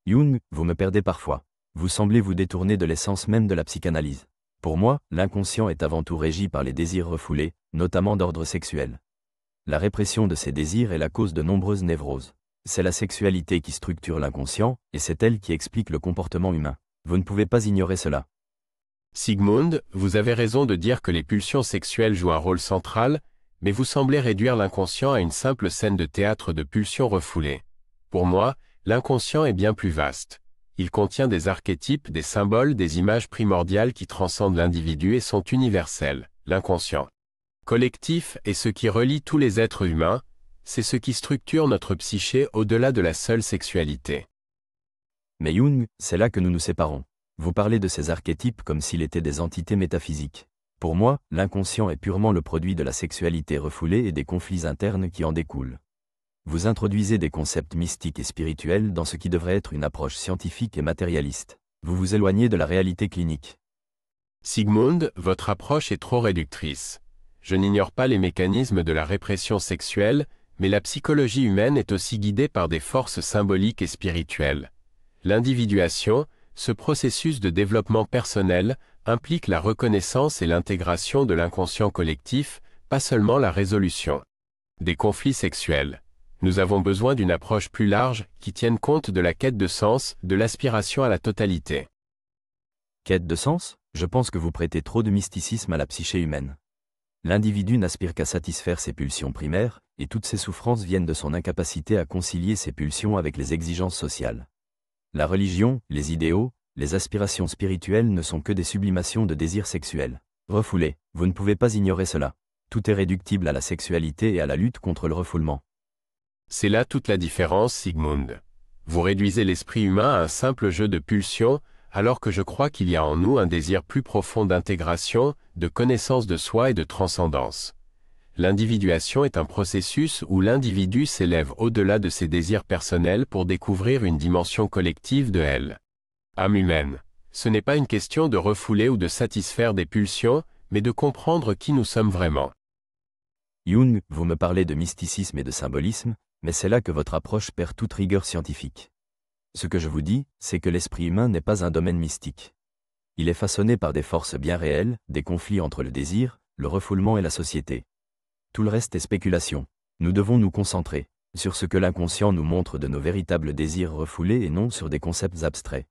Jung, vous me perdez parfois. Vous semblez vous détourner de l'essence même de la psychanalyse. Pour moi, l'inconscient est avant tout régi par les désirs refoulés, notamment d'ordre sexuel. La répression de ces désirs est la cause de nombreuses névroses. C'est la sexualité qui structure l'inconscient, et c'est elle qui explique le comportement humain. Vous ne pouvez pas ignorer cela. Sigmund, vous avez raison de dire que les pulsions sexuelles jouent un rôle central, mais vous semblez réduire l'inconscient à une simple scène de théâtre de pulsions refoulées. Pour moi, l'inconscient est bien plus vaste. Il contient des archétypes, des symboles, des images primordiales qui transcendent l'individu et sont universelles. L'inconscient collectif est ce qui relie tous les êtres humains, c'est ce qui structure notre psyché au-delà de la seule sexualité. Mais Jung, c'est là que nous nous séparons. Vous parlez de ces archétypes comme s'ils étaient des entités métaphysiques. Pour moi, l'inconscient est purement le produit de la sexualité refoulée et des conflits internes qui en découlent. Vous introduisez des concepts mystiques et spirituels dans ce qui devrait être une approche scientifique et matérialiste. Vous vous éloignez de la réalité clinique. Sigmund, votre approche est trop réductrice. Je n'ignore pas les mécanismes de la répression sexuelle, mais la psychologie humaine est aussi guidée par des forces symboliques et spirituelles. L'individuation, ce processus de développement personnel, implique la reconnaissance et l'intégration de l'inconscient collectif, pas seulement la résolution des conflits sexuels. Nous avons besoin d'une approche plus large qui tienne compte de la quête de sens, de l'aspiration à la totalité. Quête de sens? Je pense que vous prêtez trop de mysticisme à la psyché humaine. L'individu n'aspire qu'à satisfaire ses pulsions primaires, et toutes ses souffrances viennent de son incapacité à concilier ses pulsions avec les exigences sociales. La religion, les idéaux, les aspirations spirituelles ne sont que des sublimations de désirs sexuels. Refoulés, vous ne pouvez pas ignorer cela. Tout est réductible à la sexualité et à la lutte contre le refoulement. C'est là toute la différence, Sigmund. Vous réduisez l'esprit humain à un simple jeu de pulsions, alors que je crois qu'il y a en nous un désir plus profond d'intégration, de connaissance de soi et de transcendance. L'individuation est un processus où l'individu s'élève au-delà de ses désirs personnels pour découvrir une dimension collective de elle. Âme humaine. Ce n'est pas une question de refouler ou de satisfaire des pulsions, mais de comprendre qui nous sommes vraiment. Jung, vous me parlez de mysticisme et de symbolisme, mais c'est là que votre approche perd toute rigueur scientifique. Ce que je vous dis, c'est que l'esprit humain n'est pas un domaine mystique. Il est façonné par des forces bien réelles, des conflits entre le désir, le refoulement et la société. Tout le reste est spéculation. Nous devons nous concentrer sur ce que l'inconscient nous montre de nos véritables désirs refoulés et non sur des concepts abstraits.